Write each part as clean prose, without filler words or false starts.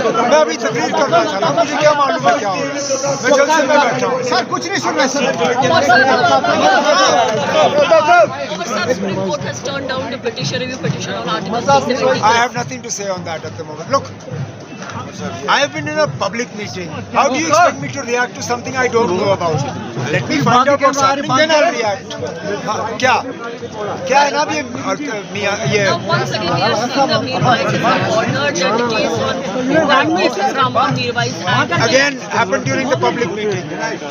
मैं अभी तकरीर कर रहा था ना, मुझे क्या मालूम है क्या हो रहा है। मैं जल्द से मैं बैठा हूँ सर, कुछ नहीं सुन रहा sir. I have nothing to say on that at the moment. Look, I have been in a public meeting. How do you expect me to react to something I don't know about? Let me find out what's happening, then I'll react. क्या क्या है ना ये again happened during the public meeting.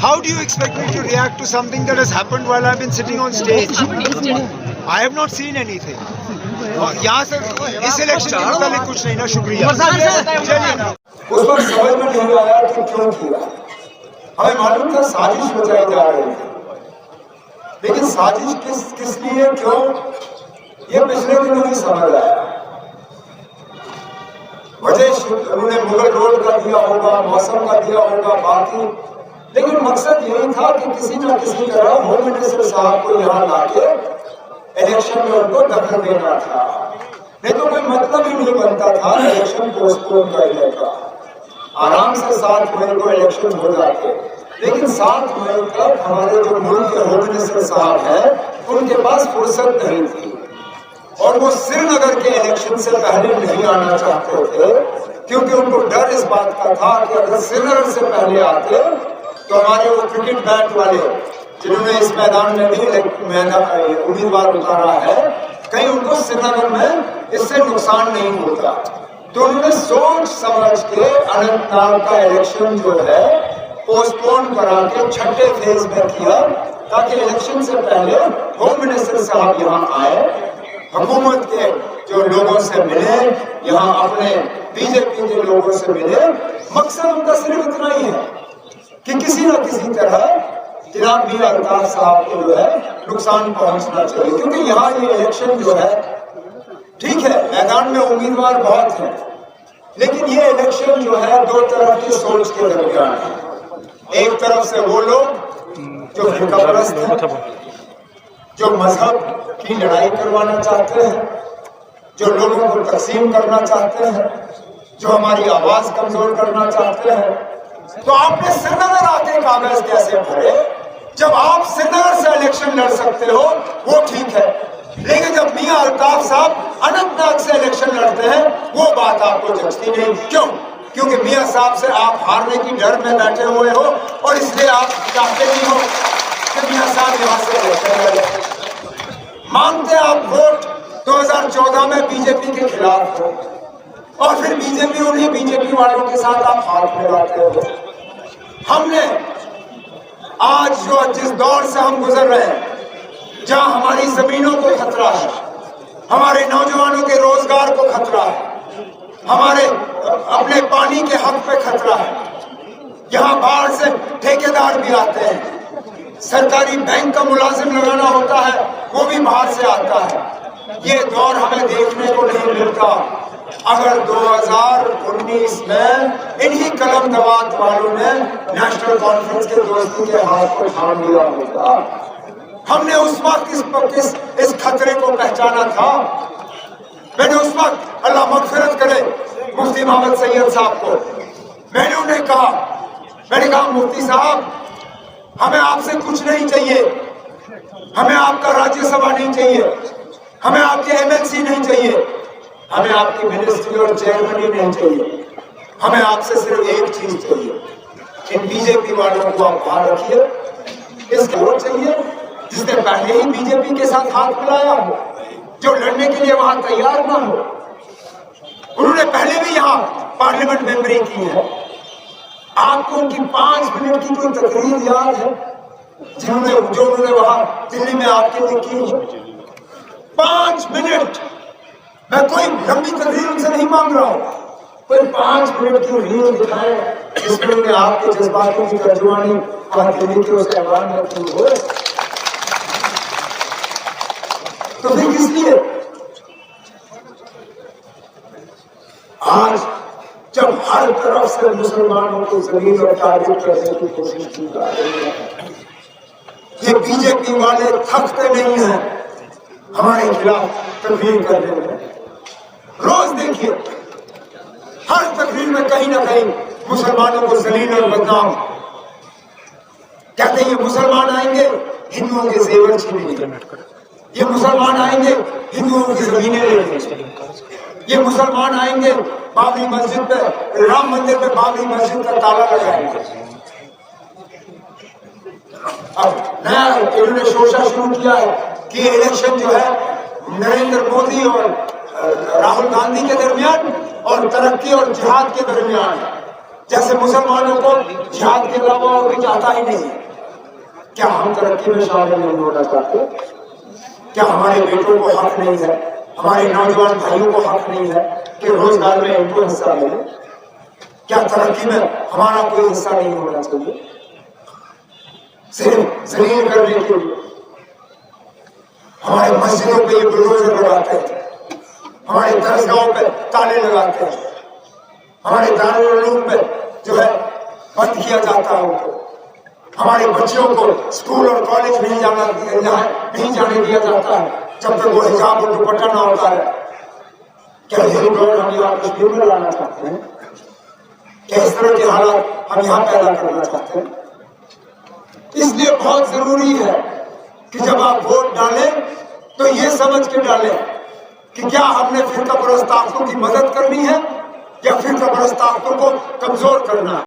How do you expect me to react to something that has happened while I've been sitting on stage? I have not seen anything. यहाँ से इस election के मुताबिक कुछ नहीं ना, शुक्रिया। चलिए ना, उस पर समझ में नहीं आया कि क्यों किया। हमें मालूम था साजिश बचाई जा रही थी, लेकिन साजिश किस लिए, क्यों, ये पिछले दिनों ही समझ आया। वजह उन्होंने मुगल रोड का दिया होगा, मौसम का दिया होगा, बाकी, लेकिन मकसद यही था कि किसी न किसी तरह होम मिनिस्टर साहब को यहाँ लाके इलेक्शन में उनको दखल देना था। नहीं तो कोई मतलब ही नहीं बनता था इलेक्शन पोस्टपोन करने का। आराम से 7 मई को इलेक्शन हो जाते, लेकिन 7 मई तक हमारे जो मुल्क के होम मिनिस्टर साहब हैं उनके पास फुर्सत नहीं थी, और वो श्रीनगर के इलेक्शन से पहले नहीं आना चाहते थे, क्योंकि उनको डर इस बात का था कि अगर श्रीनगर से पहले आते तो हमारे वो क्रिकेट बैट वाले जिन्होंने इस मैदान में भी उम्मीदवार उतारा है, कहीं उनको श्रीनगर में इससे नुकसान नहीं होता। तो उन्होंने सोच समझ के अनंतनाग का इलेक्शन जो है पोस्टपोन करा के छठे फेज में किया, ताकि इलेक्शन से पहले होम मिनिस्टर साहब यहाँ आए, हुकूमत के जो लोगों से मिले, यहाँ अपने बीजेपी के लोगों से मिले। मकसद उनका सिर्फ इतना ही है कि किसी न किसी तरह जनाब मीर अल्ताफ साहब को जो है नुकसान पहुंचना चाहिए, क्योंकि यहाँ ये इलेक्शन जो है, ठीक है मैदान में उम्मीदवार बहुत हैं, लेकिन ये इलेक्शन जो है दो तरफ की सोच के दरमियान है। एक तरफ से वो लोग जो फिरकापरस्त हैं, जो मजहब की लड़ाई करवाना चाहते हैं, जो लोगों को तकसीम करना चाहते हैं, जो हमारी आवाज कमजोर करना चाहते हैं। तो आपने श्रीनगर आके कागज कैसे भरे? जब आप श्रीनगर से इलेक्शन लड़ सकते हो वो ठीक है, लेकिन जब मियां अल्ताफ साहब अनंतनाग से इलेक्शन लड़ते हैं वो बात आपको जचती नहीं। क्यों? क्योंकि मियां साहब से आप हारने की डर में बैठे हुए हो, और इसलिए आप चाहते नहीं हो कि मियां साहब यहाँ से इलेक्शन लड़े। मांगते आप वोट 2014 में बीजेपी के खिलाफ हो, और फिर बीजेपी उन्हीं बीजेपी वालों के साथ आप हाथ मिलाते हो। हमने आज जो जिस दौर से हम गुजर रहे हैं, जहां हमारी जमीनों को खतरा है, हमारे नौजवानों के रोजगार को खतरा है, हमारे अपने पानी के हक पे खतरा है, यहाँ बाहर से ठेकेदार भी आते हैं, सरकारी बैंक का मुलाजिम लगाना होता है वो भी बाहर से आता है। ये दौर हमें देखने को नहीं मिलता। अगर 2019 में इन्हीं कलम दवात वालों ने नेशनल कॉन्फ्रेंस के दोस्तों के हाथ को थाम लिया होता, हमने उस वक्त इस खतरे को पहचाना था। मैंने उस वक्त, अल्लाह मगफिरत करे, मुफ्ती मोहम्मद सैयद साहब को मैंने उन्हें कहा मुफ्ती साहब, हमें आपसे कुछ नहीं चाहिए, हमें आपका राज्यसभा नहीं चाहिए, हमें आपके एमएलसी नहीं चाहिए, हमें आपकी मिनिस्ट्री और चेयरमैनी नहीं चाहिए, हमें आपसे सिर्फ एक चीज चाहिए, इन बीजेपी वालों को आप बाहर रखिए। इसका वो चाहिए जिसने पहले ही बीजेपी के साथ हाथ मिलाया हो, जो लड़ने के लिए वहां तैयार ना हो। उन्होंने पहले भी यहाँ पार्लियामेंट मेंबरी की है। आपको उनकी 5 मिनट की कोई तकरीर याद है जो उन्होंने वहां दिल्ली में आपके लिए की? 5 मिनट। मैं कोई लंबी तकरीर उनसे नहीं मांग रहा हूं, कोई 5 मिनट की रील दिखाए जिसमें उन्हें आपके जज्बातों की तर्जुमानी दिल्ली के उस ऐवान में की हो। तो फिर किस लिए आज जब हर तरफ से मुसलमानों को जमीन और टारगेट करने की कोशिश की जा रही है, ये बीजेपी वाले थकते नहीं हैं हमारे खिलाफ तकरीर करने में। रोज देखिए हर तकरीर में कहीं ना कहीं मुसलमानों को जलील और बदनाम कहते हैं। ये मुसलमान आएंगे हिंदुओं के जेवर छीनेंगे, ये मुसलमान आएंगे हिंदुओं की जमीनें लेंगे, ये मुसलमान आएंगे बाबरी मस्जिद पे, राम मंदिर पे बाबरी मस्जिद का ताला लगाएंगे। अब नया इन्होंने शोषा शुरू किया है कि इलेक्शन जो है नरेंद्र मोदी और राहुल गांधी के दरमियान और तरक्की और जिहाद के दरमियान, जैसे मुसलमानों को जिहाद के अलावा और कुछ आता ही नहीं है। क्या हम तरक्की में शामिल नहीं होना चाहते? क्या हमारे बेटों को हक नहीं है, हमारे नौजवान भाइयों को हक नहीं है कि रोजगार में इनको हिस्सा मिले? क्या तरक्की में हमारा कोई हिस्सा नहीं होना चाहिए? सिर्फ जलील करने के लिए हमारे मस्जिदों पे ये बुलडोजर लगाते हैं, हमारे दरगाहों पे ताले लगाते हैं, हमारे दारुल उलूम पे जो है बंद किया जाता है उनको, हमारे बच्चियों को स्कूल और कॉलेज नहीं जाने दिया जाता है जब तक वो हिजाब और दुपट्टा ना होता है। क्या यही दौर हम यहाँ कश्मीर में लाना चाहते हैं? क्या इस तरह के हालात हम यहाँ पैदा करना चाहते हैं? इसलिए बहुत जरूरी है कि जब आप वोट डालें तो ये समझ के डालें कि क्या हमने फिरका परस्त ताकतों की मदद करनी है या फिरका परस्त ताकतों को कमजोर करना है।